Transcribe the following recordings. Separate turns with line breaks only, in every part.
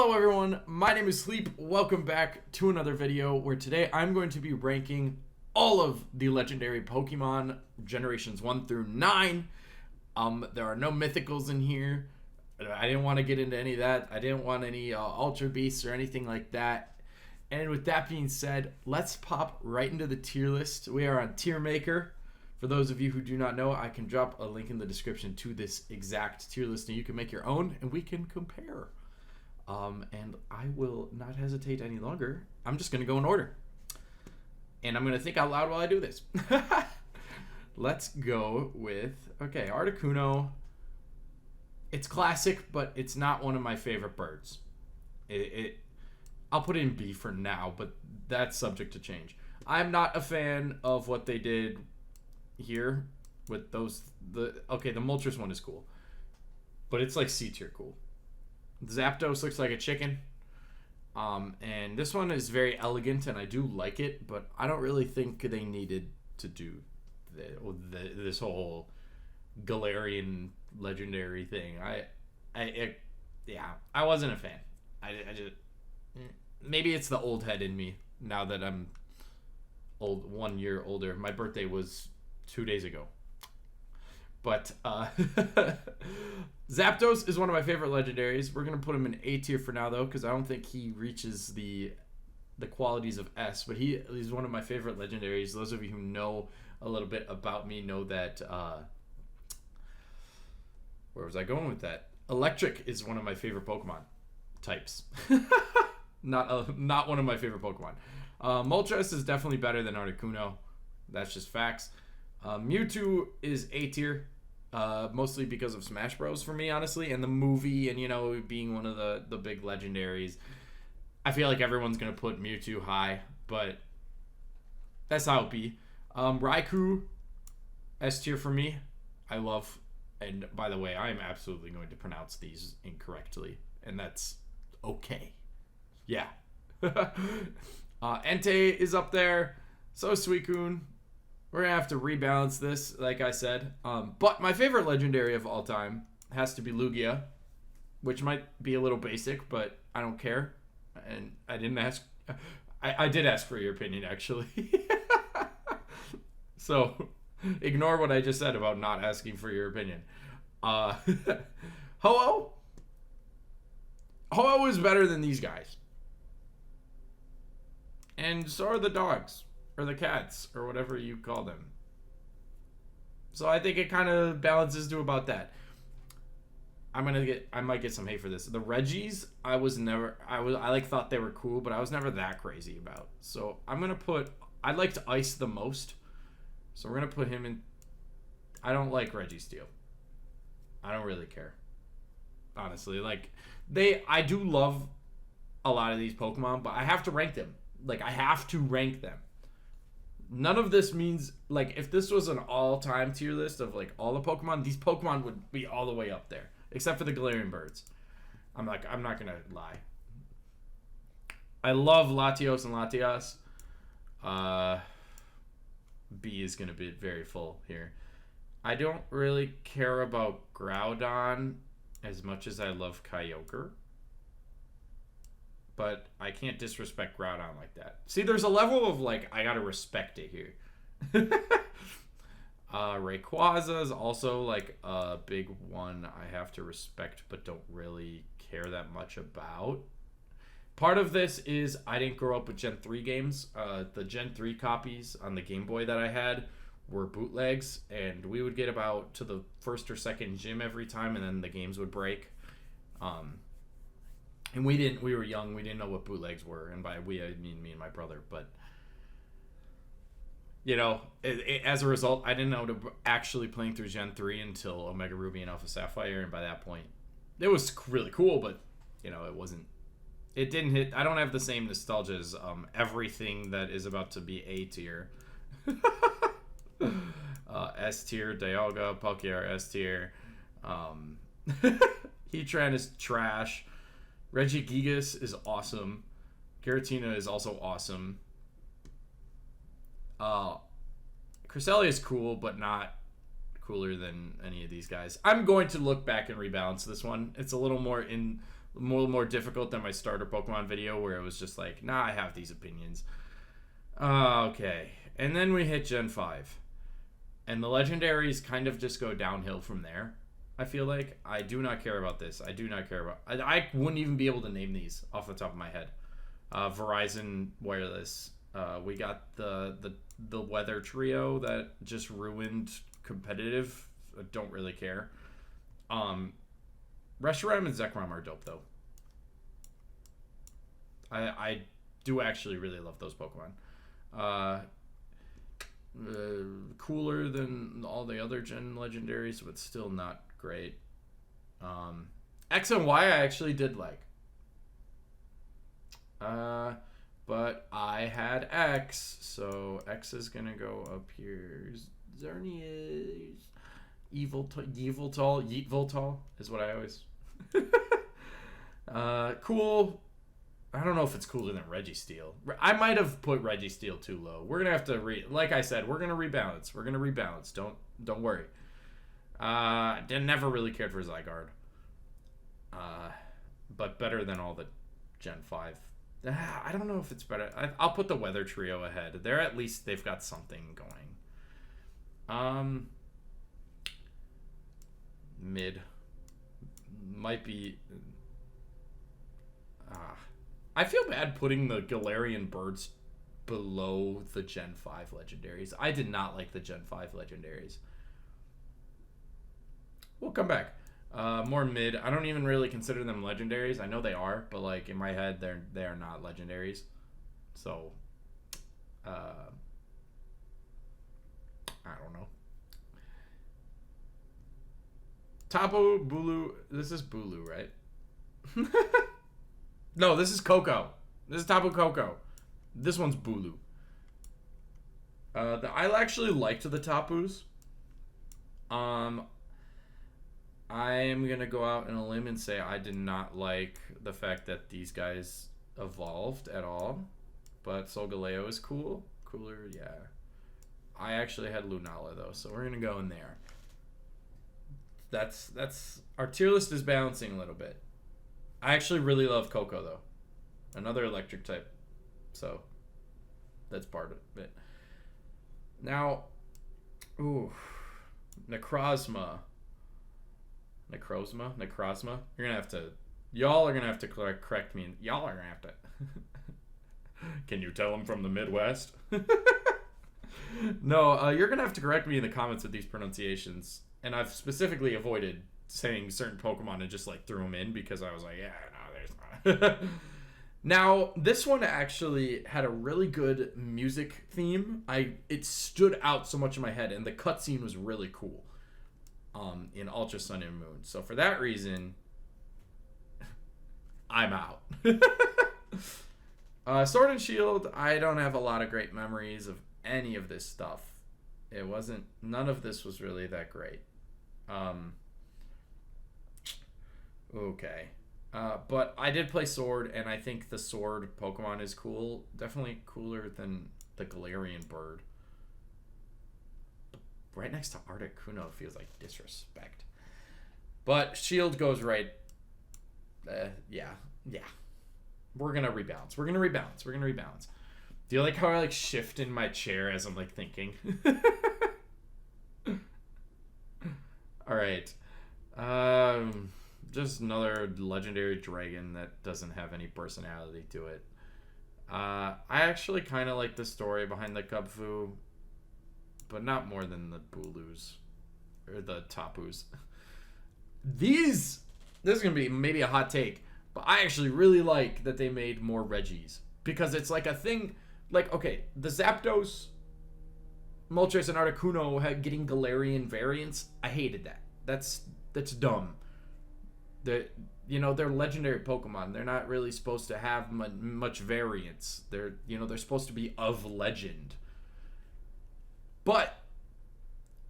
Hello everyone, my name is HLEEP. Welcome back to another video where today I'm going to be ranking all of the legendary Pokemon generations 1 through 9. There are no mythicals in here. I didn't want to get into any of that. I didn't want any Ultra Beasts or anything like that. And with that being said, let's pop right into the tier list. We are on Tier Maker. For those of you who do not know, I can drop a link in the description to this exact tier list and you can make your own and we can compare. And I will not hesitate any longer. I'm just going to go in order. And I'm going to think out loud while I do this. Let's go with, okay, Articuno. It's classic, but it's not one of my favorite birds. I'll put it in B for now, but that's subject to change. I'm not a fan of what they did here with those. The Moltres one is cool. But it's like C tier cool. Zapdos looks like a chicken. And this one is very elegant, and I do like it, but I don't really think they needed to do this whole Galarian legendary thing. I wasn't a fan. I just maybe it's the old head in me now that I'm old, 1 year older. My birthday was 2 days ago. But Zapdos is one of my favorite legendaries. We're going to put him in A tier for now, though, because I don't think he reaches the qualities of S. But he's one of my favorite legendaries. Those of you who know a little bit about me know that... where was I going with that? Electric is one of my favorite Pokemon types. Not one of my favorite Pokemon. Moltres is definitely better than Articuno. That's just facts. Mewtwo is A tier. Mostly because of Smash Bros. For me, honestly, and the movie, and, you know, being one of the big legendaries. I feel like everyone's going to put Mewtwo high, but that's how it be. Raikou, S tier for me. I love, and by the way, I am absolutely going to pronounce these incorrectly, and that's okay. Yeah. Entei is up there. So is Suicune. We're going to have to rebalance this, like I said. But my favorite legendary of all time has to be Lugia, which might be a little basic, but I don't care. And I didn't ask. I did ask for your opinion, actually. So ignore what I just said about not asking for your opinion. Ho-Oh? Ho-Oh is better than these guys. And so are the dogs. Or the cats, or whatever you call them. So I think it kind of balances to about that. I might get some hate for this. The Reggies, I thought they were cool, but I was never that crazy about. So I liked Ice the most. So we're gonna put him in. I don't like Registeel. I don't really care. Honestly, I do love a lot of these Pokemon, but I have to rank them. I have to rank them. None of this means, if this was an all-time tier list of, all the Pokemon, these Pokemon would be all the way up there. Except for the Galarian birds. I'm not going to lie. I love Latios and Latias. B is going to be very full here. I don't really care about Groudon as much as I love Kyogre. But I can't disrespect Groudon like that. See, there's a level of, I gotta respect it here. Rayquaza is also, a big one I have to respect but don't really care that much about. Part of this is I didn't grow up with Gen 3 games. The Gen 3 copies on the Game Boy that I had were bootlegs, and we would get about to the first or second gym every time, and then the games would break. And we were young, we didn't know what bootlegs were, and by we, I mean me and my brother, but, you know, as a result, I didn't know to actually playing through Gen 3 until Omega Ruby and Alpha Sapphire, and by that point, it was really cool, but, you know, it didn't hit, I don't have the same nostalgia as everything that is about to be A tier. S tier, Dialga, Palkia S tier, Heatran is trash. Regigigas is awesome. Giratina is also awesome. Cresselia is cool, but not cooler than any of these guys. I'm going to look back and rebalance this one. It's a little more in more difficult than my starter Pokemon video where it was just like, nah, I have these opinions. Okay. And then we hit Gen 5. And the legendaries kind of just go downhill from there. I feel like I do not care about this. I do not care about. I wouldn't even be able to name these off the top of my head. Verizon Wireless. We got the weather trio that just ruined competitive. I don't really care. Reshiram and Zekrom are dope though. I do actually really love those Pokemon. Cooler than all the other gen legendaries, but still not great. X and Y I actually did like. But I had X, so X is gonna go up here. Xerneas. Yeetvoltol is what I always. Cool. I don't know if it's cooler than Registeel. I might have put Registeel too low. We're gonna have to like I said, we're gonna rebalance. We're gonna rebalance. Don't worry. Never really cared for Zygarde. But better than all the Gen 5. I don't know if it's better. I'll put the Weather Trio ahead. They're at least they've got something going. Mid might be. I feel bad putting the Galarian birds below the Gen 5 legendaries. I did not like the Gen 5 legendaries. We'll come back. More mid. I don't even really consider them legendaries. I know they are, but like in my head, they are not legendaries. So, I don't know. Tapu Bulu. This is Bulu, right? No, this is Coco. This is Tapu Koko. This one's Bulu. I actually liked the Tapus. I am going to go out on a limb and say I did not like the fact that these guys evolved at all. But Solgaleo is cool. Cooler, yeah. I actually had Lunala, though, so we're going to go in there. That's our tier list is balancing a little bit. I actually really love Coco, though. Another electric type. So, that's part of it. Now, ooh, Necrozma. You're gonna have to. Y'all are gonna have to correct me. Y'all are gonna have to. Can you tell I'm from the Midwest? No, you're gonna have to correct me in the comments with these pronunciations. And I've specifically avoided saying certain Pokemon and just like threw them in because I was like, yeah, no, there's not. Now, this one actually had a really good music theme. It stood out so much in my head, and the cutscene was really cool. In Ultra Sun and Moon. So for that reason, I'm out. Sword and Shield, I don't have a lot of great memories of any of this stuff. None of this was really that great. Okay. But I did play Sword, and I think the Sword Pokemon is cool. Definitely cooler than the Galarian bird. Right next to Articuno feels like disrespect. But Shield goes right. Yeah. We're going to rebalance. Do you like how I like shift in my chair as I'm like thinking? All right. Just another legendary dragon that doesn't have any personality to it. I actually kind of like the story behind the Kubfu, but not more than the Bulus or the Tapus. This is gonna be maybe a hot take, but I actually really like that they made more Reggies because it's like a thing. Like, okay, the Zapdos, Moltres, and Articuno getting Galarian variants. I hated that. That's dumb. They're legendary Pokemon. They're not really supposed to have much variance. They're supposed to be of legend. But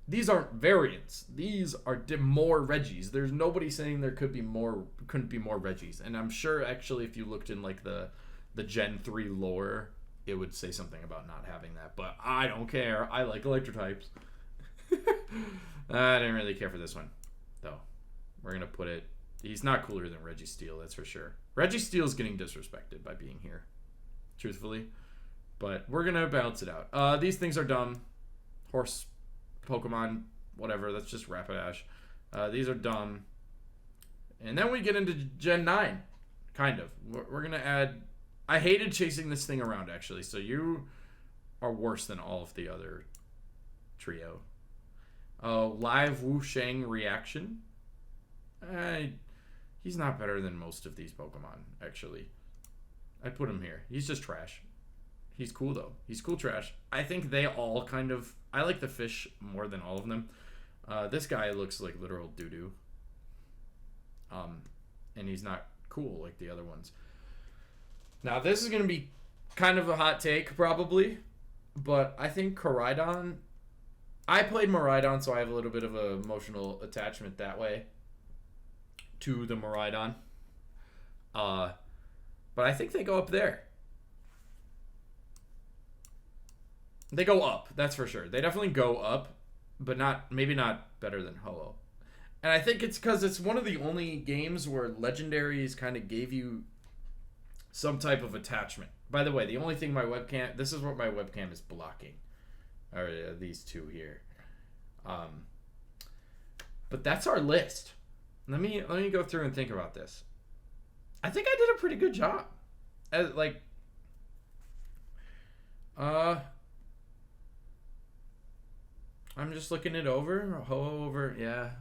these aren't variants. These are more Reggies. There's nobody saying there couldn't be more Reggies. And I'm sure actually if you looked in like the Gen 3 lore, it would say something about not having that. But I don't care. I like electric types. I didn't really care for this one, though. We're going to put it He's not cooler than Registeel, that's for sure. Registeel's getting disrespected by being here, truthfully. But we're going to balance it out. These things are dumb. Horse, Pokemon, whatever. That's just Rapidash. These are dumb. And then we get into Gen 9, kind of. We're going to add... I hated chasing this thing around, actually. So you are worse than all of the other trio. Live Wushang Reaction. He's not better than most of these Pokemon, actually. I put him here. He's just trash. He's cool, though. He's cool trash. I think they all kind of... I like the fish more than all of them. This guy looks like literal doo-doo. And he's not cool like the other ones. Now, this is going to be kind of a hot take, probably. But I think Koraidon... I played Miraidon, so I have a little bit of an emotional attachment that way to the Miraidon. But I think they go up there. They go up, that's for sure. They definitely go up, but maybe not better than Ho-Oh. And I think it's because it's one of the only games where legendaries kind of gave you some type of attachment. By the way, the only thing my webcam... This is what my webcam is blocking. Or these two here. But that's our list. Let me go through and think about this. I think I did a pretty good job. I'm just looking it over. Ho-Oh over, yeah.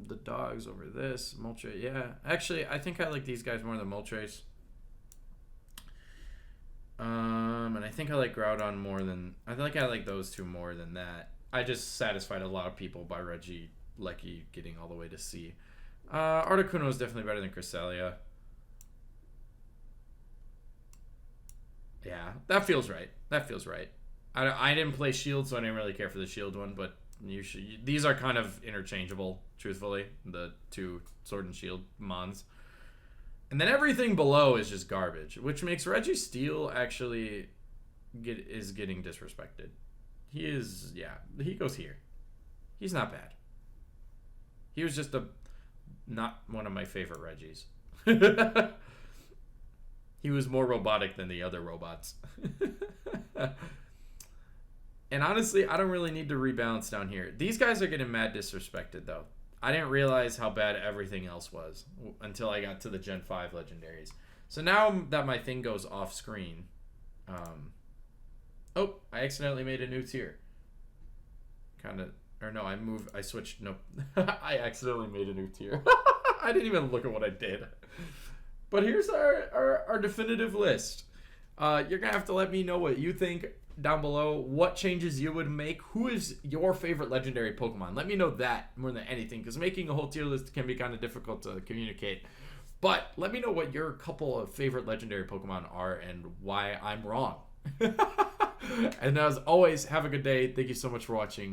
The dogs over this. Moltres, yeah. Actually, I think I like these guys more than Moltres. And I think I like Groudon more than... I like those two more than that. I just satisfied a lot of people by Regieleki getting all the way to C. Articuno is definitely better than Cresselia. Yeah, that feels right. That feels right. I didn't play Shield, so I didn't really care for the Shield one, but these are kind of interchangeable, truthfully, the two Sword and Shield Mons. And then everything below is just garbage, which makes Registeel actually is getting disrespected. He is, yeah, he goes here. He's not bad. He was just not one of my favorite Regis. He was more robotic than the other robots. And honestly, I don't really need to rebalance down here. These guys are getting mad disrespected, though. I didn't realize how bad everything else was until I got to the Gen 5 legendaries. So now that my thing goes off screen... oh, I accidentally made a new tier. I switched... Nope. I accidentally made a new tier. I didn't even look at what I did. But here's our definitive list. You're going to have to let me know what you think down below, what changes you would make. Who is your favorite legendary Pokemon? Let me know that more than anything, because making a whole tier list can be kind of difficult to communicate. But let me know what your couple of favorite legendary Pokemon are and why I'm wrong. And as always, have a good day. Thank you so much for watching.